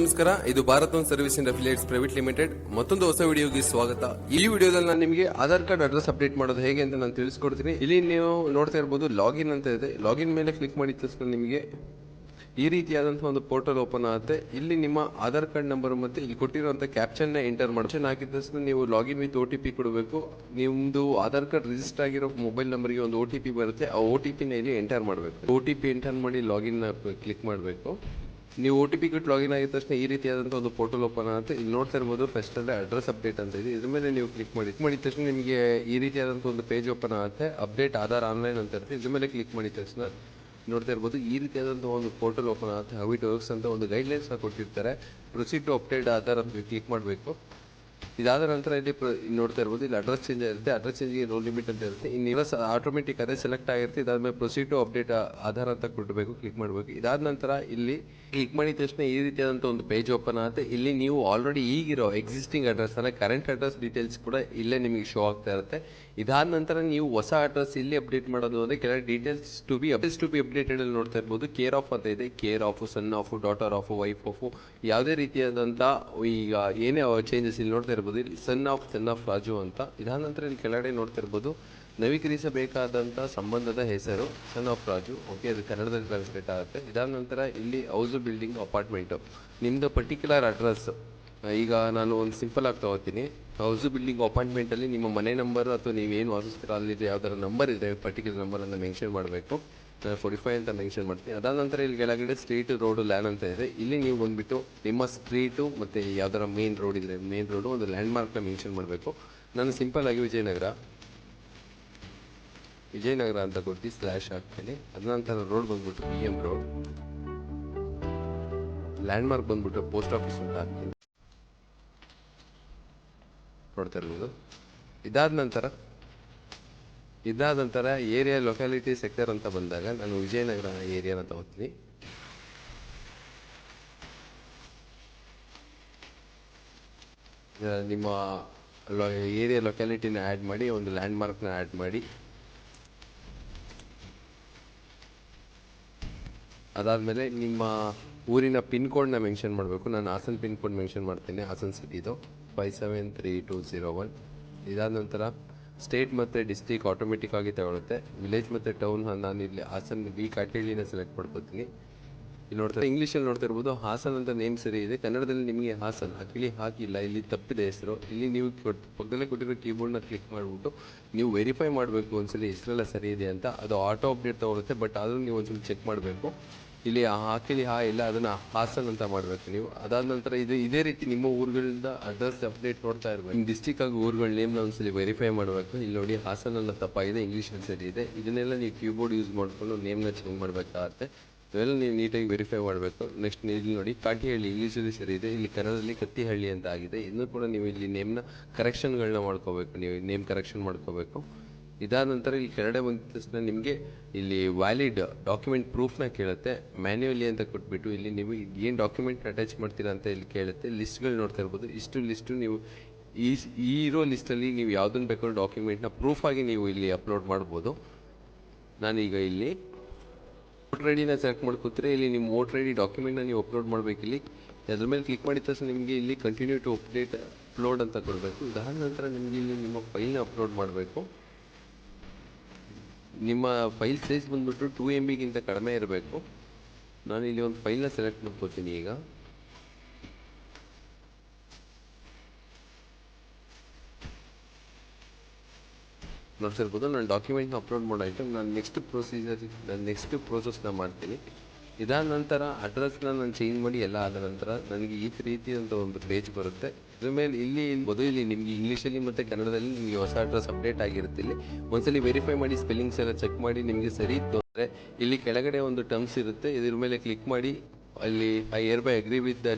ನಮಸ್ಕಾರ. ಇದು Bharat one service and affiliates private limited ಮತ್ತೊಂದು ಹೊಸ ವಿಡಿಯೋಗೆ ಸ್ವಾಗತ. ಈ ವಿಡಿಯೋದಲ್ಲಿ ನಾನು ನಿಮಗೆ ಆಧಾರ್ ಕಾರ್ಡ್ ಅಡ್ರೆಸ್ ಅಪ್ಡೇಟ್ ಮಾಡೋದು ಹೇಗೆ ಅಂತ ನಾನು ತಿಳಿಸ್ಕೊಡ್ತೀನಿ. ಇಲ್ಲಿ ನೀವು ನೋಡ್ತಾ ಇರಬಹುದು ಲಾಗಿನ್ ಅಂತ ಇದೆ. ಲಾಗಿನ್ ಮೇಲೆ ಕ್ಲಿಕ್ ಮಾಡಿ ತಕ್ಷಣ ನಿಮಗೆ ಈ ರೀತಿಯಾದಂತಹ ಒಂದು ಪೋರ್ಟಲ್ ಓಪನ್ ಆಗುತ್ತೆ. ಇಲ್ಲಿ ನಿಮ್ಮ ಆಧಾರ್ ಕಾರ್ಡ್ ನಂಬರ್ ಮತ್ತೆ ಇಲ್ಲಿ ಕೊಟ್ಟಿರುವಂತಹ ಕ್ಯಾಪ್ಷನ್ ಎಂಟರ್ ಮಾಡಿ ಹಾಕಿದ ತಕ್ಷಣ ನೀವು ಲಾಗಿನ್ ವಿತ್ OTP ಕೊಡಬೇಕು. ನಿಮ್ದು ಆಧಾರ್ ಕಾರ್ಡ್ ರಿಜಿಸ್ಟರ್ ಆಗಿರೋ ಮೊಬೈಲ್ ನಂಬರ್ಗೆ ಒಂದು OTP ಬರುತ್ತೆ. ಆ OTP ನ ಇಲ್ಲಿ ಎಂಟರ್ ಮಾಡಬೇಕು. OTP ಎಂಟರ್ ಮಾಡಿ ಲಾಗಿನ್ ಕ್ಲಿಕ್ ಮಾಡಬೇಕು. ನೀವು OTP ಕೊಟ್ಟು ಲಾಗಿನ್ ಆಗಿದ ತಕ್ಷಣ ಈ ರೀತಿಯಾದಂಥ ಒಂದು ಪೋರ್ಟಲ್ ಓಪನ್ ಆಗುತ್ತೆ. ಇಲ್ಲಿ ನೋಡ್ತಾ ಇರ್ಬೋದು ಫಸ್ಟ್ ಅಲ್ಲೇ ಅಡ್ರೆಸ್ ಅಪ್ಡೇಟ್ ಅಂತ ಇದೆ. ಇದ್ರ ಮೇಲೆ ನೀವು ಕ್ಲಿಕ್ ಮಾಡಿದ ತಕ್ಷಣ ನಿಮಗೆ ಈ ರೀತಿಯಾದಂಥ ಒಂದು ಪೇಜ್ ಓಪನ್ ಆಗುತ್ತೆ. ಅಪ್ಡೇಟ್ ಆಧಾರ್ ಆನ್ಲೈನ್ ಅಂತ ಇರುತ್ತೆ. ಇದ್ರ ಮೇಲೆ ಕ್ಲಿಕ್ ಮಾಡಿದ ತಕ್ಷಣ ನೋಡ್ತಾ ಇರ್ಬೋದು ಈ ರೀತಿಯಾದಂಥ ಒಂದು ಪೋರ್ಟಲ್ ಓಪನ್ ಆಗುತ್ತೆ. ಹೌ ಇಟ್ ವರ್ಕ್ಸ್ ಅಂತ ಒಂದು ಗೈಡ್ಲೈನ್ಸ್ ಕೊಟ್ಟಿರ್ತಾರೆ. ಪ್ರೊಸೀಡ್ ಟು ಅಪ್ಡೇಟ್ ಆಧಾರ್ ಅಂತ ಕ್ಲಿಕ್ ಮಾಡಬೇಕು. ಇದಾದ ನಂತರ ಇಲ್ಲಿ ನೋಡ್ತಾ ಇರ್ಬೋದು ಇಲ್ಲಿ ಅಡ್ರೆಸ್ ಚೇಂಜ್ ಇರುತ್ತೆ. ಅಡ್ರೆಸ್ ಚೇಂಜ್ಗೆ ನೋ ಲಿಮಿಟ್ ಅಂತ ಇರುತ್ತೆ. ಇನ್ನೆಲ್ಲ ಆಟೋಮೆಟಿಕ್ ಅದೇ ಸೆಲೆಕ್ಟ್ ಆಗಿರುತ್ತೆ. ಇದಾದ್ಮೇಲೆ ಪ್ರೊಸೀಡ್ ಟು ಅಪ್ಡೇಟ್ ಆಧಾರ್ ಅಂತ ಕೊಡಬೇಕು, ಕ್ಲಿಕ್ ಮಾಡಬೇಕು. ಇದಾದ ನಂತರ ಇಲ್ಲಿ ಕ್ಲಿಕ್ ಮಾಡಿದ ತಕ್ಷಣ ಈ ರೀತಿಯಾದಂಥ ಒಂದು ಪೇಜ್ ಓಪನ್ ಆಗುತ್ತೆ. ಇಲ್ಲಿ ನೀವು ಆಲ್ರೆಡಿ ಈಗಿರೋ ಎಕ್ಸಿಸ್ಟಿಂಗ್ ಅಡ್ರೆಸ್ ಅಂದರೆ ಕರೆಂಟ್ ಅಡ್ರೆಸ್ ಡೀಟೇಲ್ಸ್ ಕೂಡ ಇಲ್ಲೇ ನಿಮಗೆ ಶೋ ಆಗ್ತಾ ಇರುತ್ತೆ. ಇದಾದ ನಂತರ ನೀವು ಹೊಸ ಅಡ್ರೆಸ್ ಇಲ್ಲಿ ಅಪ್ಡೇಟ್ ಮಾಡೋದು ಅಂದರೆ ಕೆಲವು ಡೀಟೇಲ್ಸ್ ಟು ಬಿ ಅಪ್ಡೇಟೆಡ್ ಅಲ್ಲಿ ನೋಡ್ತಾ ಇರ್ಬೋದು. ಕೇರ್ ಆಫ್ ಅಂತ ಇದೆ. Care of, son of, daughter of, wife of, ಯಾವುದೇ ರೀತಿಯಾದಂಥ ಈಗ ಏನೇ ಚೇಂಜಸ್ ಇಲ್ಲಿ ನೋಡ್ತಾ ಇರ್ಬೋದು. ಇಲ್ಲಿ ಸನ್ ಆಫ್ ರಾಜು ಅಂತ. ಇದಾದ ನಂತರ ಇಲ್ಲಿ ಕೆಳಗಡೆ ನೋಡ್ತಾ ಇರ್ಬೋದು ನವೀಕರಿಸಬೇಕಾದಂಥ ಸಂಬಂಧದ ಹೆಸರು ಸನ್ ಆಫ್ ರಾಜು. ಓಕೆ, ಅದು ಕನ್ನಡದಲ್ಲಿ ಟ್ರಾನ್ಸ್ಲೇಟ್ ಆಗುತ್ತೆ. ಇದಾದ ನಂತರ ಇಲ್ಲಿ ಹೌಸ್, ಬಿಲ್ಡಿಂಗ್, ಅಪಾರ್ಟ್ಮೆಂಟು, ನಿಮ್ಮದು ಪರ್ಟಿಕ್ಯುಲರ್ ಅಡ್ರೆಸ್. ಈಗ ನಾನು ಒಂದು ಸಿಂಪಲ್ ಆಗಿ ತಗೋತೀನಿ. ಹೌಸ್, ಬಿಲ್ಡಿಂಗ್, ಅಪಾರ್ಟ್ಮೆಂಟಲ್ಲಿ ನಿಮ್ಮ ಮನೆ ನಂಬರ್ ಅಥವಾ ನೀವೇನು ವಾಸಿಸ್ತೀರೋ ಅಲ್ಲಿದೆ ಯಾವ್ದಾರ ನಂಬರ್ ಇದೆ, ಪರ್ಟಿಕ್ಯುಲರ್ ನಂಬರ್ ಅಂತ ಮೆನ್ಷನ್ ಮಾಡಬೇಕು. ನಾನು 45 ಅಂತ ಮೆನ್ಷನ್ ಮಾಡ್ತೀನಿ. ಅದಾದ ನಂತರ ಇಲ್ಲಿ ಕೆಳಗಡೆ ಸ್ಟ್ರೀಟ್, ರೋಡು, ಲ್ಯಾಂಡ್ ಅಂತ ಇದೆ. ಇಲ್ಲಿ ನೀವು ಬಂದುಬಿಟ್ಟು ನಿಮ್ಮ ಸ್ಟ್ರೀಟು ಮತ್ತು ಯಾವ್ದಾರ ಮೇನ್ ರೋಡ್ ಇದೆ, ಮೇನ್ ರೋಡು ಒಂದು ಲ್ಯಾಂಡ್ ಮಾರ್ಕ್ನ ಮೆನ್ಷನ್ ಮಾಡಬೇಕು. ನಾನು ಸಿಂಪಲ್ ಆಗಿ ವಿಜಯನಗರ ಅಂತ ಕೊಟ್ಟು ಸ್ಲ್ಯಾಶ್ ಹಾಕ್ತೀನಿ. ಅದ ನಂತರ ರೋಡ್ ಬಂದ್ಬಿಟ್ಟು BM ರೋಡ್, ಲ್ಯಾಂಡ್ ಮಾರ್ಕ್ ಬಂದ್ಬಿಟ್ಟು ಪೋಸ್ಟ್ ಆಫೀಸ್ ಅಂತ ಹಾಕ್ತೀನಿ. ನೋಡ್ತಾ ಇರ್ಬೋದು. ಇದಾದ ನಂತರ ಏರಿಯಾ, ಲೊಕ್ಯಾಲಿಟಿ, ಸೆಕ್ಟರ್ ಅಂತ ಬಂದಾಗ ನಾನು ವಿಜಯನಗರ ಏರಿಯಾನ ತಗೋತೀನಿ. ನಿಮ್ಮ ಏರಿಯಾ ಲೊಕ್ಯಾಲಿಟಿನ ಆ್ಯಡ್ ಮಾಡಿ, ಒಂದು ಲ್ಯಾಂಡ್ ಮಾರ್ಕ್ನ ಆ್ಯಡ್ ಮಾಡಿ. ಅದಾದಮೇಲೆ ನಿಮ್ಮ ಊರಿನ ಪಿನ್ ಕೋಡ್ನ ಮೆನ್ಷನ್ ಮಾಡಬೇಕು. ನಾನು ಹಾಸನ್ ಪಿನ್ ಕೋಡ್ ಮೆನ್ಷನ್ ಮಾಡ್ತೀನಿ. ಹಾಸನ್ ಸಿಟಿದು 573201. ಇದಾದ ನಂತರ ಸ್ಟೇಟ್ ಮತ್ತು ಡಿಸ್ಟ್ರಿಕ್ಟ್ ಆಟೋಮೆಟಿಕ್ ಆಗಿ ತಗೊಳುತ್ತೆ. ವಿಲೇಜ್ ಮತ್ತು ಟೌನ್ ನಾನು ಇಲ್ಲಿ ಹಾಸನ್ ಬಿ ಕಾಟೇಳಿನ ಸೆಲೆಕ್ಟ್ ಮಾಡ್ಕೋತೀನಿ. ಇಲ್ಲಿ ನೋಡ್ತಾರೆ ಇಂಗ್ಲೀಷಲ್ಲಿ ನೋಡ್ತಾ ಇರ್ಬೋದು ಹಾಸನ್ ಅಂತ ನೇಮ್ ಸರಿ ಇದೆ. ಕನ್ನಡದಲ್ಲಿ ನಿಮಗೆ ಹಾಸನ್ ಆಕ್ಚುಲಿ ಹಾಕಿಲ್ಲ, ಇಲ್ಲಿ ತಪ್ಪಿದೆ ಹೆಸರು. ಇಲ್ಲಿ ನೀವು ಪಕ್ಕದಲ್ಲೇ ಕೊಟ್ಟಿರೋ ಕೀಬೋರ್ಡ್ನ ಕ್ಲಿಕ್ ಮಾಡಿಬಿಟ್ಟು ನೀವು ವೆರಿಫೈ ಮಾಡಬೇಕು ಒಂದ್ಸಲಿ ಹೆಸರೆಲ್ಲ ಸರಿ ಇದೆ ಅಂತ. ಅದು ಆಟೋ ಅಪ್ಡೇಟ್ ತಗೊಳುತ್ತೆ, ಬಟ್ ಆದರೂ ನೀವು ಒಂದ್ಸಲಿ ಚೆಕ್ ಮಾಡಬೇಕು. ಇಲ್ಲಿ ಹಾಕಿಲಿ ಇಲ್ಲ ಅದನ್ನು ಹಾಸನ್ ಅಂತ ಮಾಡಬೇಕು ನೀವು. ಅದಾದ ನಂತರ ಇದೇ ರೀತಿ ನಿಮ್ಮ ಊರುಗಳಿಂದ ಅಡ್ರೆಸ್ ಅಪ್ಡೇಟ್ ನೋಡ್ತಾ ಇರಬೇಕು. ನಿಮ್ಮ ಡಿಸ್ಟಿಕ್ ಆಗಿ ಊರುಗಳ ನೇಮ್ನ ಒಂದ್ಸಲಿ ವೆರಿಫೈ ಮಾಡಬೇಕು. ಇಲ್ಲಿ ನೋಡಿ ಹಾಸನ್ ಎಲ್ಲ ತಪ್ಪಾಗಿದೆ, ಇಂಗ್ಲೀಷಲ್ಲಿ ಸರಿ ಇದೆ. ಇದನ್ನೆಲ್ಲ ನೀವು ಕೀಬೋರ್ಡ್ ಯೂಸ್ ಮಾಡಿಕೊಂಡು ನೇಮ್ನ ಚೇಂಜ್ ಮಾಡಬೇಕಾಗತ್ತೆ. ಇವೆಲ್ಲ ನೀವು ನೀಟಾಗಿ ವೆರಿಫೈ ಮಾಡಬೇಕು. ನೆಕ್ಸ್ಟ್ ಇಲ್ಲಿ ನೋಡಿ ಕಾಟಿಹಳ್ಳಿ ಇಂಗ್ಲೀಷಲ್ಲಿ ಸರಿ ಇದೆ, ಇಲ್ಲಿ ಕನ್ನಡದಲ್ಲಿ ಕತ್ತಿಹಳ್ಳಿ ಅಂತ ಆಗಿದೆ. ಇನ್ನೂ ಕೂಡ ನೀವು ಇಲ್ಲಿ ನೇಮ್ನ ಕರೆಕ್ಷನ್ಗಳನ್ನ ಮಾಡ್ಕೋಬೇಕು. ನೀವು ನೇಮ್ ಕರೆಕ್ಷನ್ ಮಾಡ್ಕೋಬೇಕು. ಇದಾದ ನಂತರ ಇಲ್ಲಿ ಕೆಳಗಡೆ ಬಂದ ತಕ್ಷಣ ನಿಮಗೆ ಇಲ್ಲಿ ವ್ಯಾಲಿಡ್ ಡಾಕ್ಯುಮೆಂಟ್ ಪ್ರೂಫ್ನ ಕೇಳುತ್ತೆ. ಮ್ಯಾನ್ಯುವಲಿ ಅಂತ ಕೊಟ್ಬಿಟ್ಟು ಇಲ್ಲಿ ನೀವು ಏನು ಡಾಕ್ಯುಮೆಂಟ್ ಅಟ್ಯಾಚ್ ಮಾಡ್ತೀರಾ ಅಂತ ಇಲ್ಲಿ ಕೇಳುತ್ತೆ. ಲಿಸ್ಟ್ಗಳು ನೋಡ್ತಾ ಇರ್ಬೋದು. ಲಿಸ್ಟು ನೀವು ಈ ಇರೋ ಲಿಸ್ಟಲ್ಲಿ ನೀವು ಯಾವುದನ್ನು ಬೇಕಾದ್ರೂ ಡಾಕ್ಯುಮೆಂಟ್ನ ಪ್ರೂಫ್ ಆಗಿ ನೀವು ಇಲ್ಲಿ ಅಪ್ಲೋಡ್ ಮಾಡ್ಬೋದು. ನಾನೀಗ ಇಲ್ಲಿ ವೋಟರ್ ಐಡಿನ ಸೆಲೆಕ್ಟ್ ಮಾಡ್ಕೊತೀರಿ. ಇಲ್ಲಿ ನಿಮ್ಮ ವೋಟರ್ ID ಡಾಕ್ಯುಮೆಂಟ್ನ ನೀವು ಅಪ್ಲೋಡ್ ಮಾಡಬೇಕು. ಇಲ್ಲಿ ಅದ್ರ ಮೇಲೆ ಕ್ಲಿಕ್ ಮಾಡಿದ ತಕ್ಷಣ ನಿಮಗೆ ಇಲ್ಲಿ ಕಂಟಿನ್ಯೂ ಟು ಅಪ್ಲೋಡ್ ಅಂತ ಕೊಡಬೇಕು. ಇದಾದ ನಂತರ ನಿಮಗೆ ಇಲ್ಲಿ ನಿಮ್ಮ ಫೈಲ್ನ ಅಪ್ಲೋಡ್ ಮಾಡಬೇಕು. ನಿಮ್ಮ ಫೈಲ್ ಸೈಜ್ ಬಂದುಬಿಟ್ಟು 2 MBಗಿಂತ ಕಡಿಮೆ ಇರಬೇಕು. ನಾನು ಇಲ್ಲಿ ಒಂದು ಫೈಲ್ನ ಸೆಲೆಕ್ಟ್ ಮಾಡ್ಕೊತೀನಿ. ಈಗ ನೋಡ್ತಿರ್ಬೋದು ನಾನು ಡಾಕ್ಯುಮೆಂಟ್ನ ಅಪ್ಲೋಡ್ ಮಾಡಾಯಿತು. ನಾನು ನೆಕ್ಸ್ಟ್ ಪ್ರೋಸೆಸ್ನ ಮಾಡ್ತೀನಿ. ಇದಾದ ನಂತರ ಅಡ್ರೆಸ್ನ ನಾನು ಚೇಂಜ್ ಮಾಡಿ ಎಲ್ಲ ಆದ ನಂತರ ನನಗೆ ಈ ರೀತಿಯಾದಂಥ ಒಂದು ಪೇಜ್ ಬರುತ್ತೆ. ಇದ್ರ ಮೇಲೆ ಇಲ್ಲಿ ನಿಮಗೆ ಇಂಗ್ಲೀಷಲ್ಲಿ ಮತ್ತು ಕನ್ನಡದಲ್ಲಿ ನಿಮಗೆ ಹೊಸ ಅಡ್ರೆಸ್ ಅಪ್ಡೇಟ್ ಆಗಿರುತ್ತೆ. ಇಲ್ಲಿ ಒಂದ್ಸಲಿ ವೆರಿಫೈ ಮಾಡಿ ಸ್ಪೆಲ್ಲಿಂಗ್ಸ್ ಎಲ್ಲ ಚೆಕ್ ಮಾಡಿ ನಿಮಗೆ ಸರಿ ಇತ್ತು ಅಂದರೆ ಇಲ್ಲಿ ಕೆಳಗಡೆ ಒಂದು ಟರ್ಮ್ಸ್ ಇರುತ್ತೆ. ಇದ್ರ ಮೇಲೆ ಕ್ಲಿಕ್ ಮಾಡಿ ಅಲ್ಲಿ I here by agree with the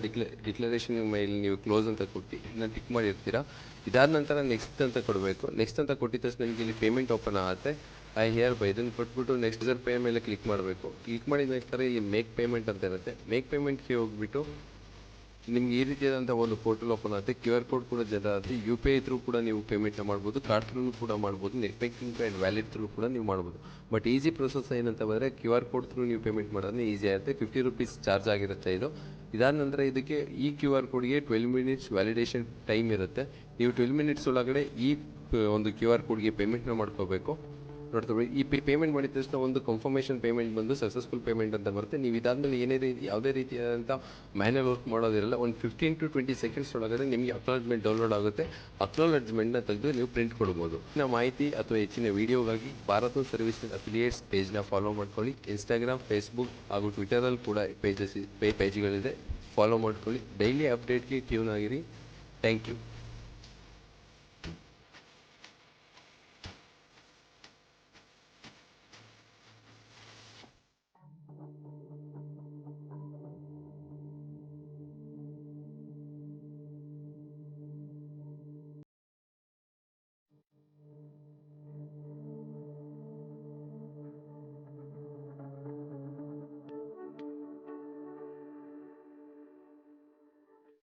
declaration ಮೇಲೆ ನೀವು ಕ್ಲೋಸ್ ಅಂತ ಕೊಟ್ಟು ಇದನ್ನ ಟಿಕ್ ಮಾಡಿರ್ತೀರಾ. ಇದಾದ ನಂತರ ನೆಕ್ಸ್ಟ್ ಅಂತ ಕೊಡಬೇಕು. ನೆಕ್ಸ್ಟ್ ಅಂತ ಕೊಟ್ಟಿದ ತಕ್ಷಣ ನಿಮಗೆ ಇಲ್ಲಿ ಪೇಮೆಂಟ್ ಓಪನ್ ಆಗುತ್ತೆ. ಐ ಹಿಯರ್ ಬೈ ಇದನ್ನು ಕೊಟ್ಬಿಟ್ಟು ನೆಕ್ಸ್ಟ್ ಪೇ ಮೇಲೆ ಕ್ಲಿಕ್ ಮಾಡಬೇಕು. ಕ್ಲಿಕ್ ಮಾಡಿದ ನಂತರ ಇಲ್ಲಿ ಮೇಕ್ ಪೇಮೆಂಟ್ ಅಂತ ಇರುತ್ತೆ. ಮೇಕ್ ಪೇಮೆಂಟ್ಗೆ ಹೋಗ್ಬಿಟ್ಟು ನಿಮ್ಗೆ ಈ ರೀತಿಯಾದಂಥ ಒಂದು ಪೋರ್ಟಲ್ ಓಪನ್ ಆಗುತ್ತೆ. QR ಕೋಡ್ ಕೂಡ ಜನರೇಟ್ UPI ಥ್ರೂ ಕೂಡ ನೀವು ಪೇಮೆಂಟ್ನ ಮಾಡ್ಬೋದು, ಕಾರ್ಡ್ ಥ್ರೂ ಕೂಡ ಮಾಡ್ಬೋದು, net banking and wallet through ಕೂಡ ನೀವು ಮಾಡ್ಬೋದು. ಬಟ್ ಈಸಿ ಪ್ರೊಸೆಸ್ ಏನಂತ ಬಂದರೆ QR ಕೋಡ್ ಥ್ರೂ ನೀವು ಪೇಮೆಂಟ್ ಮಾಡೋದ್ರೆ ಈಸಿ ಆಗುತ್ತೆ. 50 ರುಪೀಸ್ ಚಾರ್ಜ್ ಆಗಿರುತ್ತೆ ಇದು. ಇದಾದ ನಂತರ ಇದಕ್ಕೆ ಈ QR ಕೋಡ್ಗೆ 12 ಮಿನಿಟ್ಸ್ ವ್ಯಾಲಿಡೇಷನ್ ಟೈಮ್ ಇರುತ್ತೆ. ನೀವು 12 ಮಿನಿಟ್ಸ್ ಒಳಗಡೆ ಈ ಒಂದು QR ಕೋಡ್ಗೆ ಪೇಮೆಂಟ್ನ ಮಾಡ್ಕೋಬೇಕು. ನೋಡ್ತೀವಿ ಈ ಪೇಮೆಂಟ್ ಮಾಡಿದ ತಕ್ಷಣ ಒಂದು ಕನ್ಫರ್ಮೇಷನ್ ಪೇಮೆಂಟ್ ಬಂದು ಸಕ್ಸಸ್ಫುಲ್ ಪೇಮೆಂಟ್ ಅಂತ ಬರುತ್ತೆ. ನೀವು ಇದಾದ್ಮೇಲೆ ಯಾವುದೇ ರೀತಿಯಾದಂಥ ಮ್ಯಾನ್ಯಲ್ ವರ್ಕ್ ಮಾಡೋದಿರಲ್ಲ. ಒಂದು 15 to 20 ಸೆಕೆಂಡ್ಸ್ ಒಳಗಡೆ ನಿಮಗೆ ಅಕ್ನಾಲಜ್ಮೆಂಟ್ ಡೌನ್ಲೋಡ್ ಆಗುತ್ತೆ. ಅಕ್ನಾಲಜ್ಮೆಂಟ್ನ ತೆಗೆದು ನೀವು ಪ್ರಿಂಟ್ ಕೊಡ್ಬೋದು. ಹೆಚ್ಚಿನ ಮಾಹಿತಿ ಅಥವಾ ಹೆಚ್ಚಿನ ವಿಡಿಯೋಗಾಗಿ ಭಾರತ್ ಹೋಮ್ ಸರ್ವಿಸ್ ಅಫಿಲಿಯೇಟ್ಸ್ ಪೇಜ್ನ ಫಾಲೋ ಮಾಡ್ಕೊಳ್ಳಿ. ಇನ್ಸ್ಟಾಗ್ರಾಮ್, ಫೇಸ್ಬುಕ್ ಹಾಗೂ ಟ್ವಿಟರಲ್ಲಿ ಕೂಡ ಪೇಜ್ಗಳಿದೆ, ಫಾಲೋ ಮಾಡ್ಕೊಳ್ಳಿ. ಡೈಲಿ ಅಪ್ಡೇಟ್ಗೆ ಟ್ಯೂನ್ ಆಗಿರಿ. Thank you.